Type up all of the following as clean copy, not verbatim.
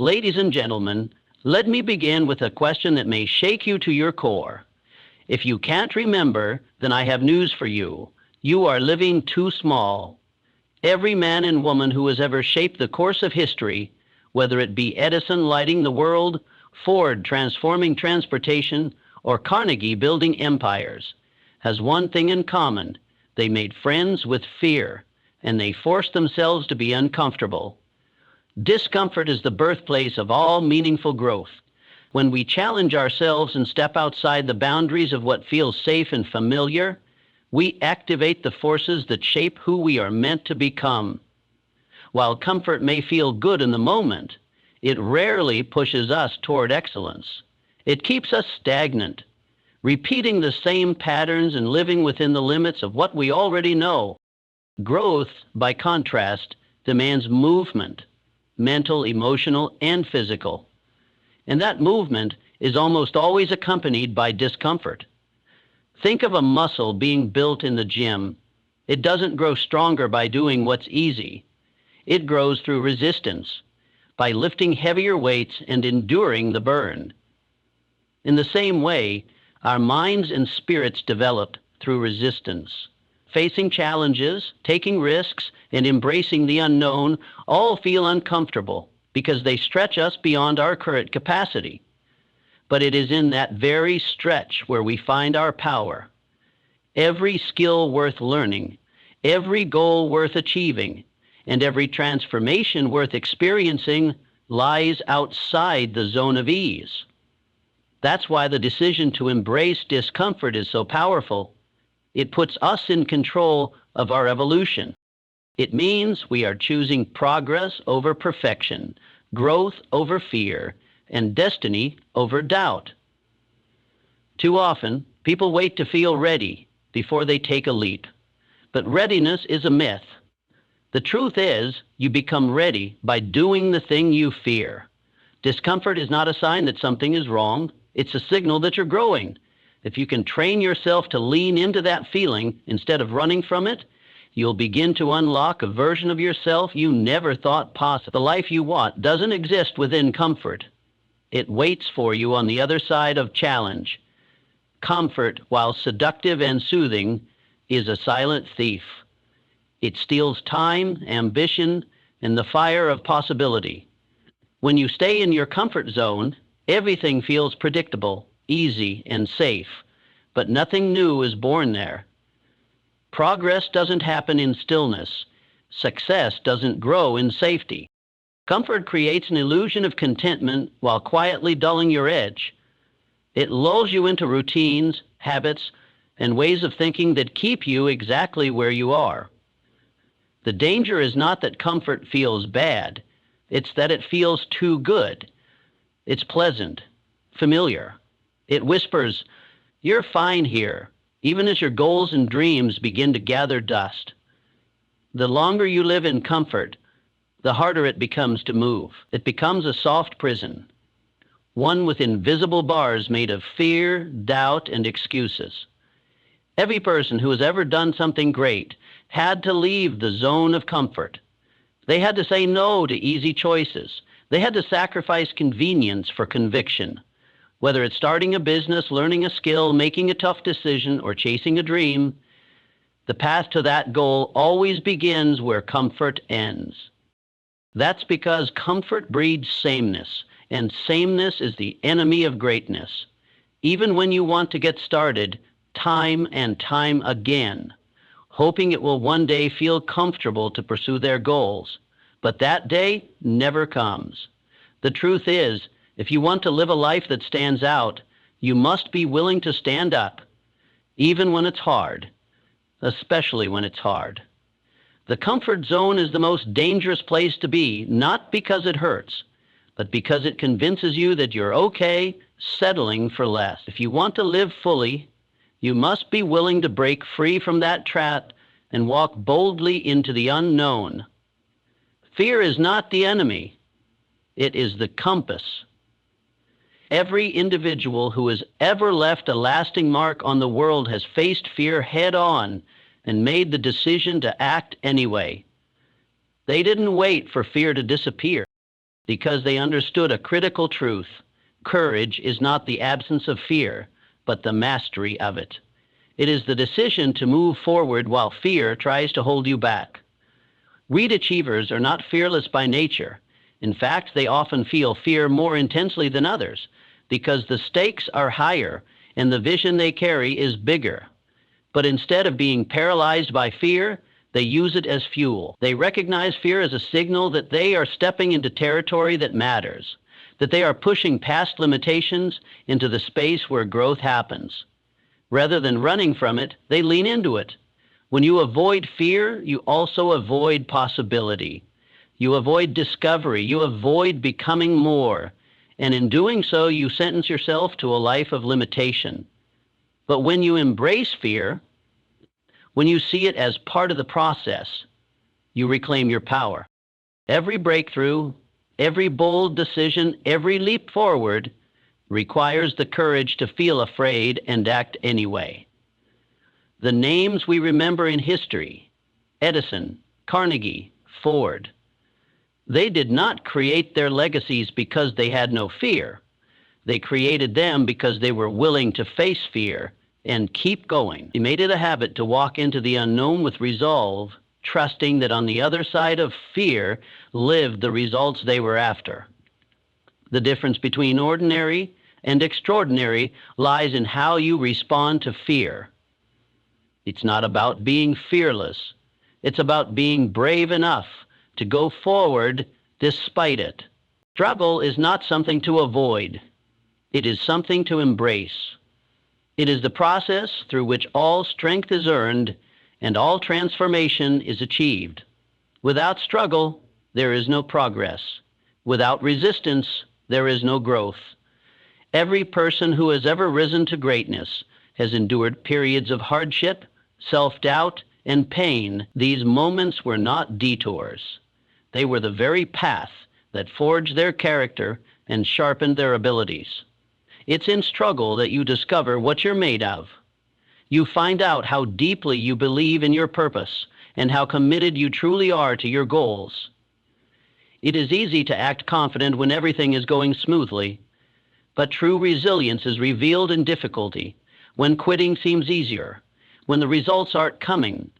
Ladies and gentlemen, let me begin with a question that may shake you to your core. If you can't remember, then I have news for you. You are living too small. Every man and woman who has ever shaped the course of history, whether it be Edison lighting the world, Ford transforming transportation, or Carnegie building empires, has one thing in common. They made friends with fear, and they forced themselves to be uncomfortable. Discomfort is the birthplace of all meaningful growth. When we challenge ourselves and step outside the boundaries of what feels safe and familiar, we activate the forces that shape who we are meant to become. While comfort may feel good in the moment, it rarely pushes us toward excellence. It keeps us stagnant, repeating the same patterns and living within the limits of what we already know. Growth, by contrast, demands movement, mental, emotional, and physical. And that movement is almost always accompanied by discomfort. Think of a muscle being built in the gym. It doesn't grow stronger by doing what's easy. It grows through resistance, by lifting heavier weights and enduring the burn. In the same way, our minds and spirits develop through resistance. Facing challenges, taking risks, and embracing the unknown all feel uncomfortable because they stretch us beyond our current capacity. But it is in that very stretch where we find our power. Every skill worth learning, every goal worth achieving, and every transformation worth experiencing lies outside the zone of ease. That's why the decision to embrace discomfort is so powerful. It puts us in control of our evolution. It means we are choosing progress over perfection, growth over fear, and destiny over doubt. Too often, people wait to feel ready before they take a leap. But readiness is a myth. The truth is, you become ready by doing the thing you fear. Discomfort is not a sign that something is wrong. It's a signal that you're growing. If you can train yourself to lean into that feeling instead of running from it, you'll begin to unlock a version of yourself you never thought possible. The life you want doesn't exist within comfort. It waits for you on the other side of challenge. Comfort, while seductive and soothing, is a silent thief. It steals time, ambition, and the fire of possibility. When you stay in your comfort zone, everything feels predictable, easy, and safe, but nothing new is born there. Progress doesn't happen in stillness. Success doesn't grow in safety. Comfort creates an illusion of contentment while quietly dulling your edge. It lulls you into routines, habits, and ways of thinking that keep you exactly where you are. The danger is not that comfort feels bad. It's that it feels too good. It's pleasant, familiar. It whispers, "You're fine here," even as your goals and dreams begin to gather dust. The longer you live in comfort, the harder it becomes to move. It becomes a soft prison, one with invisible bars made of fear, doubt, and excuses. Every person who has ever done something great had to leave the zone of comfort. They had to say no to easy choices. They had to sacrifice convenience for conviction. Whether it's starting a business, learning a skill, making a tough decision, or chasing a dream, the path to that goal always begins where comfort ends. That's because comfort breeds sameness, and sameness is the enemy of greatness. Even when you want to get started, time and time again, hoping it will one day feel comfortable to pursue their goals. But that day never comes. The truth is, if you want to live a life that stands out, you must be willing to stand up, even when it's hard, especially when it's hard. The comfort zone is the most dangerous place to be, not because it hurts, but because it convinces you that you're okay settling for less. If you want to live fully, you must be willing to break free from that trap and walk boldly into the unknown. Fear is not the enemy. It is the compass. Every individual who has ever left a lasting mark on the world has faced fear head on and made the decision to act anyway. They didn't wait for fear to disappear. because they understood a critical truth. Courage is not the absence of fear, but the mastery of it. It is the decision to move forward while fear tries to hold you back. Great achievers are not fearless by nature. In fact, they often feel fear more intensely than others because the stakes are higher and the vision they carry is bigger. But instead of being paralyzed by fear, they use it as fuel. They recognize fear as a signal that they are stepping into territory that matters, that they are pushing past limitations into the space where growth happens. Rather than running from it, they lean into it. When you avoid fear, you also avoid possibility. You avoid discovery. You avoid becoming more. And in doing so, you sentence yourself to a life of limitation. But when you embrace fear, when you see it as part of the process, you reclaim your power. Every breakthrough, every bold decision, every leap forward requires the courage to feel afraid and act anyway. The names we remember in history, Edison, Carnegie, Ford, they did not create their legacies because they had no fear. They created them because they were willing to face fear and keep going. They made it a habit to walk into the unknown with resolve, trusting that on the other side of fear lived the results they were after. The difference between ordinary and extraordinary lies in how you respond to fear. It's not about being fearless. It's about being brave enough to go forward despite it. Struggle is not something to avoid. It is something to embrace. It is the process through which all strength is earned and all transformation is achieved. Without struggle, there is no progress. Without resistance, there is no growth. Every person who has ever risen to greatness has endured periods of hardship, self-doubt, and pain. These moments were not detours. They were the very path that forged their character and sharpened their abilities. It's in struggle that you discover what you're made of. You find out how deeply you believe in your purpose and how committed you truly are to your goals. It is easy to act confident when everything is going smoothly, but true resilience is revealed in difficulty, when quitting seems easier, when the results aren't coming,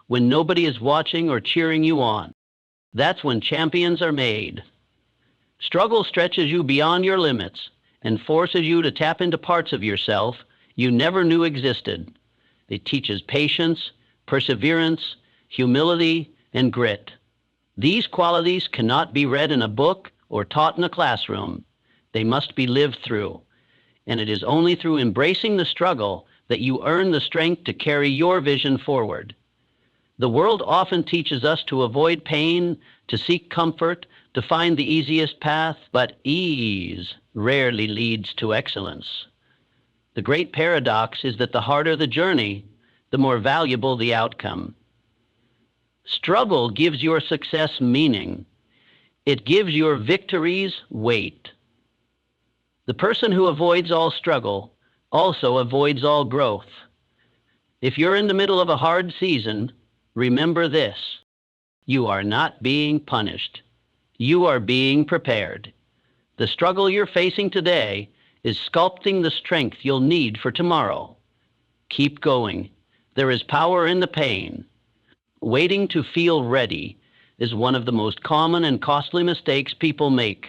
when nobody is watching or cheering you on. That's when champions are made. Struggle stretches you beyond your limits and forces you to tap into parts of yourself you never knew existed. It teaches patience, perseverance, humility, and grit. These qualities cannot be read in a book or taught in a classroom. They must be lived through. And it is only through embracing the struggle that you earn the strength to carry your vision forward. The world often teaches us to avoid pain, to seek comfort, to find the easiest path, but ease rarely leads to excellence. The great paradox is that the harder the journey, the more valuable the outcome. Struggle gives your success meaning. It gives your victories weight. The person who avoids all struggle also avoids all growth. If you're in the middle of a hard season, remember this: you are not being punished. You are being prepared. The struggle you're facing today is sculpting the strength you'll need for tomorrow. Keep going. There is power in the pain. Waiting to feel ready is one of the most common and costly mistakes people make.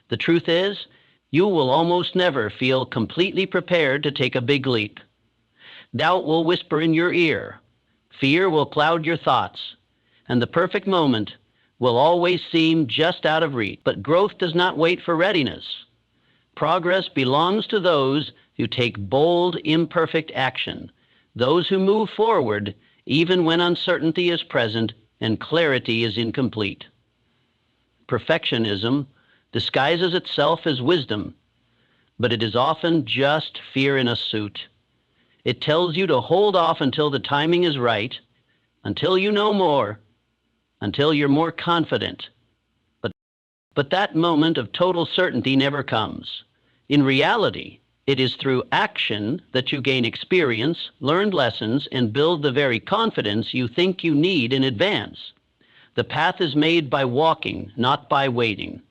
The truth is, you will almost never feel completely prepared to take a big leap. Doubt will whisper in your ear. Fear will cloud your thoughts. And the perfect moment will always seem just out of reach. But growth does not wait for readiness. Progress belongs to those who take bold, imperfect action, those who move forward even when uncertainty is present and clarity is incomplete. Perfectionism disguises itself as wisdom, but it is often just fear in a suit. It tells you to hold off until the timing is right, until you know more, until you're more confident. But that moment of total certainty never comes. In reality, it is through action that you gain experience, learn lessons, and build the very confidence you think you need in advance. The path is made by walking, not by waiting.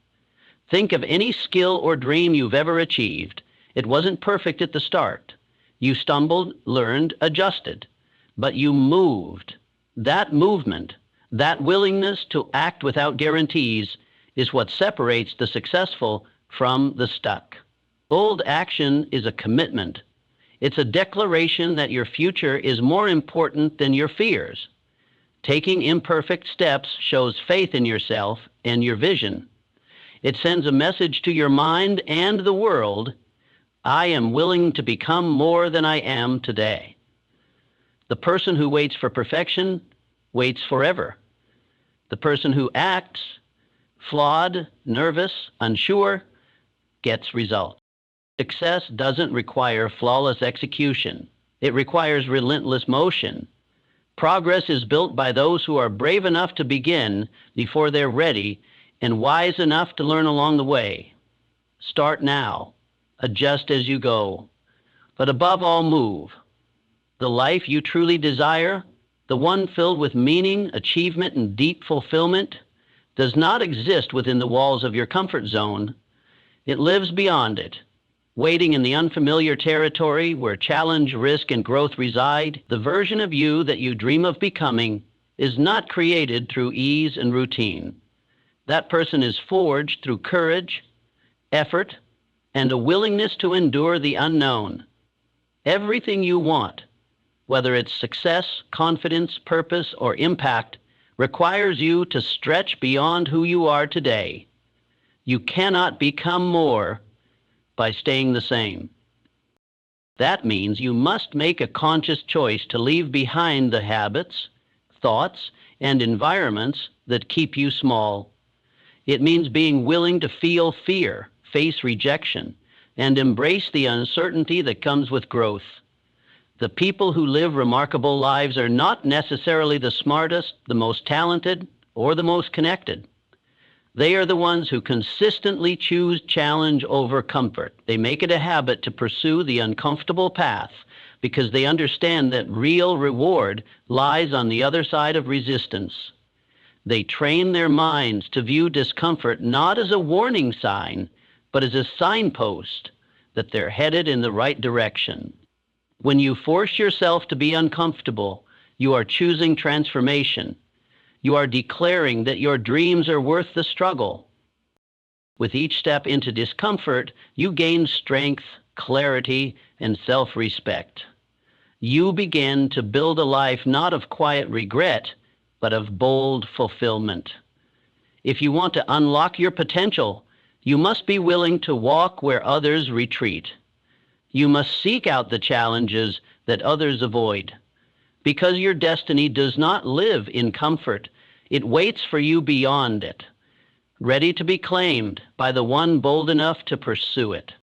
Think of any skill or dream you've ever achieved. It wasn't perfect at the start. You stumbled, learned, adjusted, but you moved. That movement, that willingness to act without guarantees, is what separates the successful from the stuck. Bold action is a commitment. It's a declaration that your future is more important than your fears. Taking imperfect steps shows faith in yourself and your vision. It sends a message to your mind and the world: I am willing to become more than I am today. The person who waits for perfection waits forever. The person who acts flawed, nervous, unsure, gets results. Success doesn't require flawless execution. It requires relentless motion. Progress is built by those who are brave enough to begin before they're ready and wise enough to learn along the way. Start now. Adjust as you go. But above all, move. The life you truly desire, the one filled with meaning, achievement, and deep fulfillment, does not exist within the walls of your comfort zone. It lives beyond it, waiting in the unfamiliar territory where challenge, risk, and growth reside. The version of you that you dream of becoming is not created through ease and routine. That person is forged through courage, effort, and a willingness to endure the unknown. Everything you want, whether it's success, confidence, purpose, or impact, requires you to stretch beyond who you are today. You cannot become more by staying the same. That means you must make a conscious choice to leave behind the habits, thoughts, and environments that keep you small. It means being willing to feel fear, face rejection, and embrace the uncertainty that comes with growth. The people who live remarkable lives are not necessarily the smartest, the most talented, or the most connected. They are the ones who consistently choose challenge over comfort. They make it a habit to pursue the uncomfortable path because they understand that real reward lies on the other side of resistance. They train their minds to view discomfort not as a warning sign, but as a signpost that they're headed in the right direction. When you force yourself to be uncomfortable, you are choosing transformation. You are declaring that your dreams are worth the struggle. With each step into discomfort, you gain strength, clarity, and self-respect. You begin to build a life not of quiet regret, but of bold fulfillment. If you want to unlock your potential, you must be willing to walk where others retreat. You must seek out the challenges that others avoid. Because your destiny does not live in comfort, it waits for you beyond it, ready to be claimed by the one bold enough to pursue it.